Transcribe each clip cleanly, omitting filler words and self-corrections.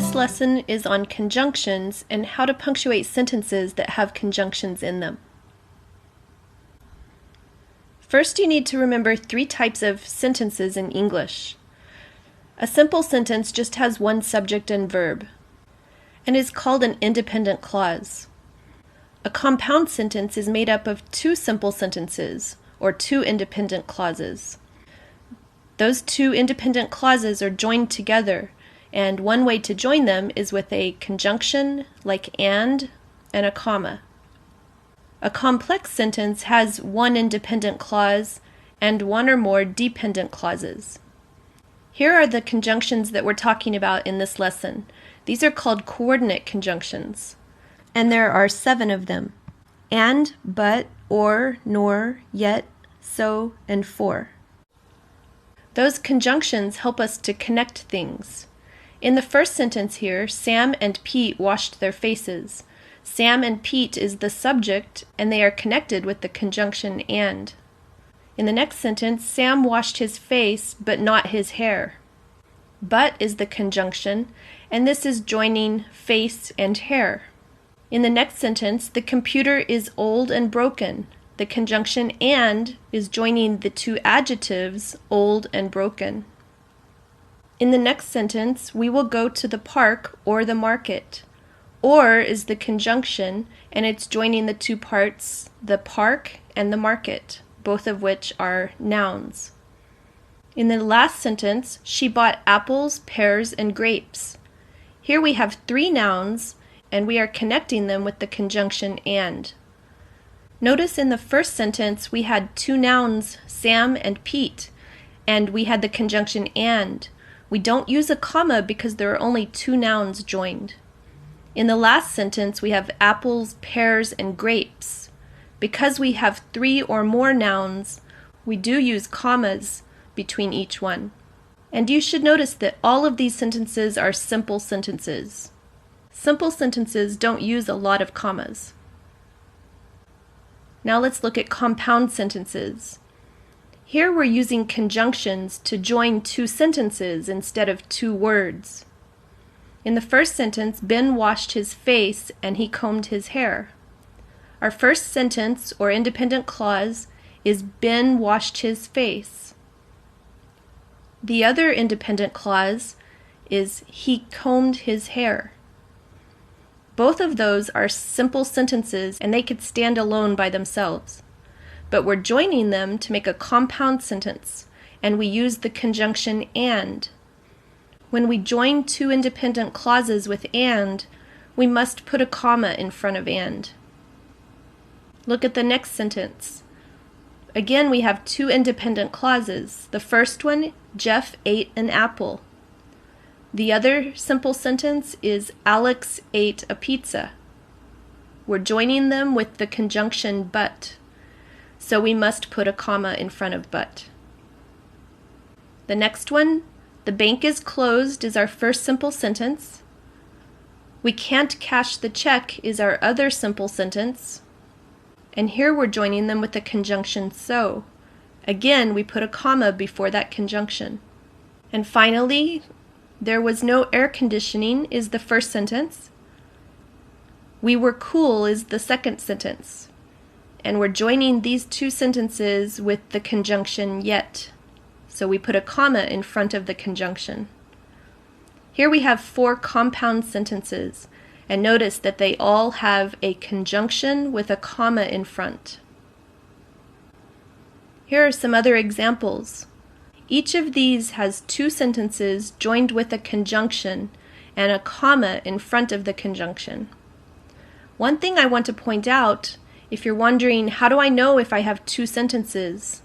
This lesson is on conjunctions and how to punctuate sentences that have conjunctions in them. First, you need to remember 3 types of sentences in English. A simple sentence just has one subject and verb, and is called an independent clause. A compound sentence is made up of 2 simple sentences, or 2 independent clauses. Those 2 independent clauses are joined together, and one way to join them is with a conjunction, like and a comma. A complex sentence has one independent clause and one or more dependent clauses. Here are the conjunctions that we're talking about in this lesson. These are called coordinate conjunctions, and there are 7 of them: and, but, or, nor, yet, so, and for. Those conjunctions help us to connect things. In the first sentence here, Sam and Pete washed their faces. Sam and Pete is the subject, and they are connected with the conjunction and. In the next sentence, Sam washed his face, but not his hair. But is the conjunction, and this is joining face and hair. In the next sentence, the computer is old and broken. The conjunction and is joining the 2 adjectives, old and broken. In the next sentence, we will go to the park or the market. Or is the conjunction, and it's joining the 2 parts, the park and the market, both of which are nouns. In the last sentence, she bought apples, pears, and grapes. Here we have 3 nouns, and we are connecting them with the conjunction and. Notice in the first sentence we had 2 nouns, Sam and Pete, and we had the conjunction and. We don't use a comma because there are only 2 nouns joined. In the last sentence, we have apples, pears, and grapes. Because we have 3 or more nouns, we do use commas between each one. And you should notice that all of these sentences are simple sentences. Simple sentences don't use a lot of commas. Now let's look at compound sentences. Here we're using conjunctions to join 2 sentences instead of 2 words. In the first sentence, Ben washed his face and he combed his hair. Our first sentence, or independent clause, is Ben washed his face. The other independent clause is he combed his hair. Both of those are simple sentences and they could stand alone by themselves. But we're joining them to make a compound sentence, and we use the conjunction and. When we join 2 independent clauses with and, we must put a comma in front of and. Look at the next sentence. Again, we have 2 independent clauses. The first one, Jeff ate an apple. The other simple sentence is Alex ate a pizza. We're joining them with the conjunction but, so we must put a comma in front of but. The next one, the bank is closed, is our first simple sentence. We can't cash the check is our other simple sentence. And here we're joining them with the conjunction so. Again, we put a comma before that conjunction. And finally, there was no air conditioning is the first sentence. We were cool is the second sentence. And we're joining these 2 sentences with the conjunction yet. So we put a comma in front of the conjunction. Here we have 4 compound sentences, and notice that they all have a conjunction with a comma in front. Here are some other examples. Each of these has 2 sentences joined with a conjunction and a comma in front of the conjunction. One thing I want to point out, if you're wondering, how do I know if I have 2 sentences?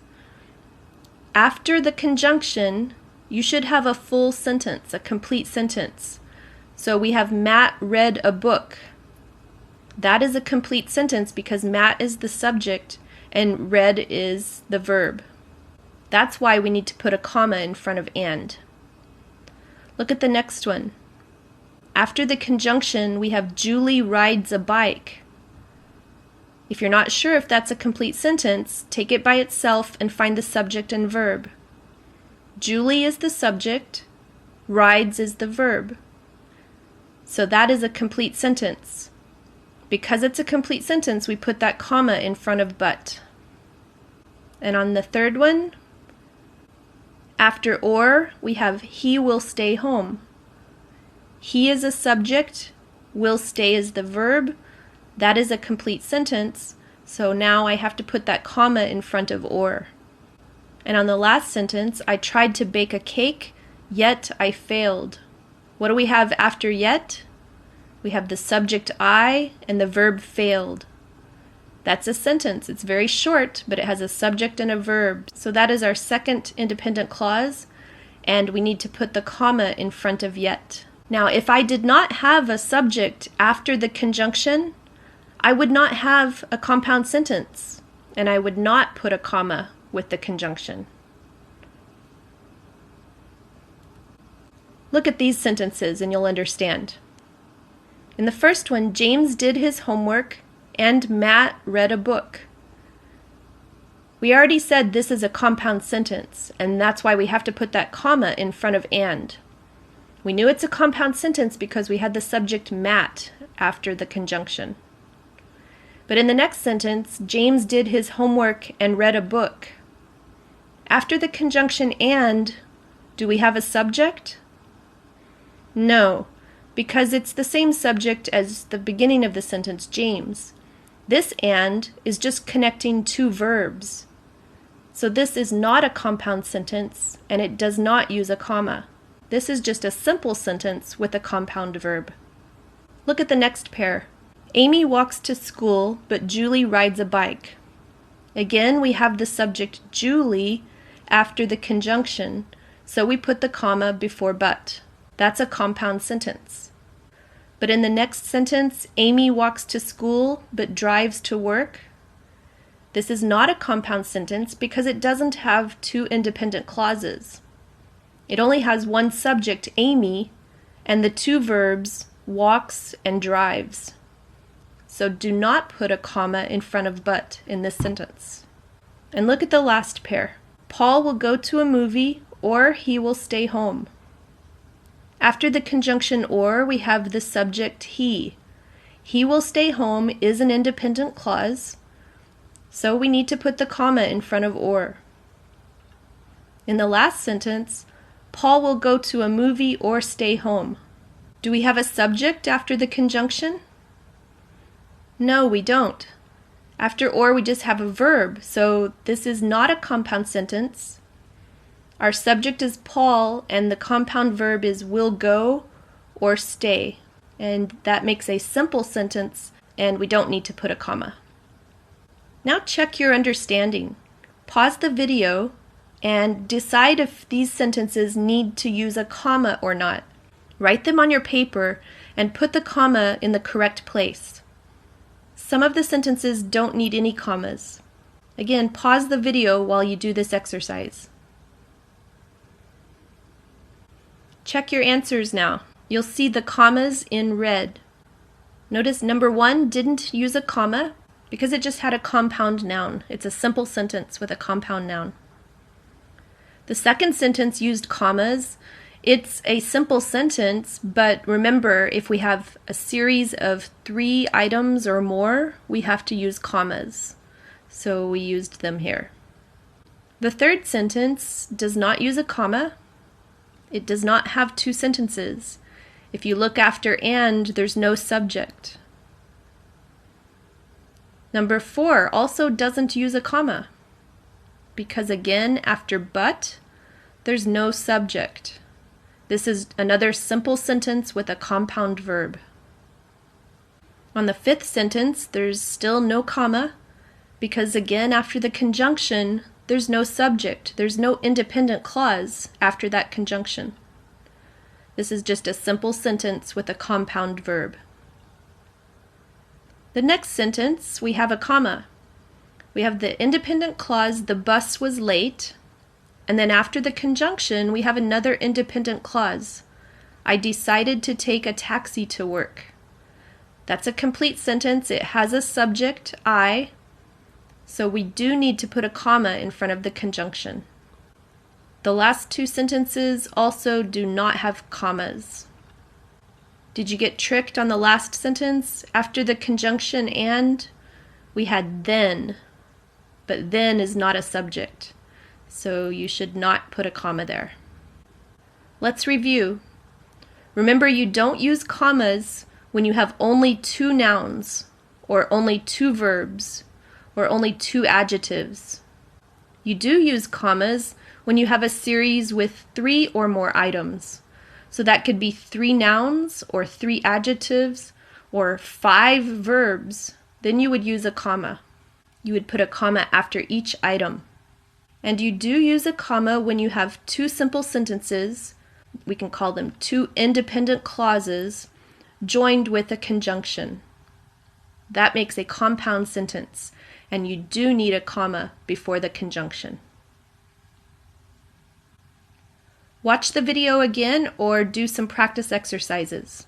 After the conjunction, you should have a full sentence, a complete sentence. So we have Matt read a book. That is a complete sentence because Matt is the subject and read is the verb. That's why we need to put a comma in front of and. Look at the next one. After the conjunction, we have Julie rides a bike. If you're not sure if that's a complete sentence, take it by itself and find the subject and verb. Julie is the subject, rides is the verb. So that is a complete sentence. Because it's a complete sentence, we put that comma in front of but. And on the third one, after or, we have he will stay home. He is a subject, will stay is the verb. That is a complete sentence, so now I have to put that comma in front of or. And on the last sentence, I tried to bake a cake, yet I failed. What do we have after yet? We have the subject I and the verb failed. That's a sentence. It's very short, but it has a subject and a verb. So that is our second independent clause, and we need to put the comma in front of yet. Now, if I did not have a subject after the conjunction, I would not have a compound sentence, and I would not put a comma with the conjunction. Look at these sentences and you'll understand. In the first one, James did his homework and Matt read a book. We already said this is a compound sentence, and that's why we have to put that comma in front of and. We knew it's a compound sentence because we had the subject Matt after the conjunction. But in the next sentence, James did his homework and read a book. After the conjunction and, do we have a subject? No, because it's the same subject as the beginning of the sentence, James. This and is just connecting two verbs. So this is not a compound sentence, and it does not use a comma. This is just a simple sentence with a compound verb. Look at the next pair. Amy walks to school, but Julie rides a bike. Again, we have the subject Julie after the conjunction, so we put the comma before but. That's a compound sentence. But in the next sentence, Amy walks to school, but drives to work. This is not a compound sentence because it doesn't have two independent clauses. It only has one subject, Amy, and the two verbs, walks and drives. So do not put a comma in front of but in this sentence. And look at the last pair. Paul will go to a movie or he will stay home. After the conjunction or, we have the subject he. He will stay home is an independent clause, so we need to put the comma in front of or. In the last sentence, Paul will go to a movie or stay home. Do we have a subject after the conjunction? No, we don't. After or, we just have a verb, so this is not a compound sentence. Our subject is Paul, and the compound verb is will go or stay. And that makes a simple sentence, and we don't need to put a comma. Now check your understanding. Pause the video and decide if these sentences need to use a comma or not. Write them on your paper and put the comma in the correct place. Some of the sentences don't need any commas. Again, pause the video while you do this exercise. Check your answers now. You'll see the commas in red. Notice number 1 didn't use a comma because it just had a compound noun. It's a simple sentence with a compound noun. The second sentence used commas. It's a simple sentence, but remember, if we have a series of 3 items or more, we have to use commas. So we used them here. The third sentence does not use a comma. It does not have 2 sentences. If you look after and, there's no subject. Number 4 also doesn't use a comma because again, after but, there's no subject. This is another simple sentence with a compound verb. On the 5th sentence, there's still no comma because again, after the conjunction, there's no subject. There's no independent clause after that conjunction. This is just a simple sentence with a compound verb. The next sentence, we have a comma. We have the independent clause, the bus was late, and then after the conjunction, we have another independent clause. I decided to take a taxi to work. That's a complete sentence. It has a subject, I, so we do need to put a comma in front of the conjunction. The last 2 sentences also do not have commas. Did you get tricked on the last sentence? After the conjunction and, we had then, but then is not a subject, so you should not put a comma there. Let's review. Remember, you don't use commas when you have only 2 nouns, or only 2 verbs, or only 2 adjectives. You do use commas when you have a series with 3 or more items. So that could be 3 nouns, or 3 adjectives, or 5 verbs. Then you would use a comma. You would put a comma after each item. And you do use a comma when you have 2 simple sentences, we can call them 2 independent clauses, joined with a conjunction. That makes a compound sentence, and you do need a comma before the conjunction. Watch the video again or do some practice exercises.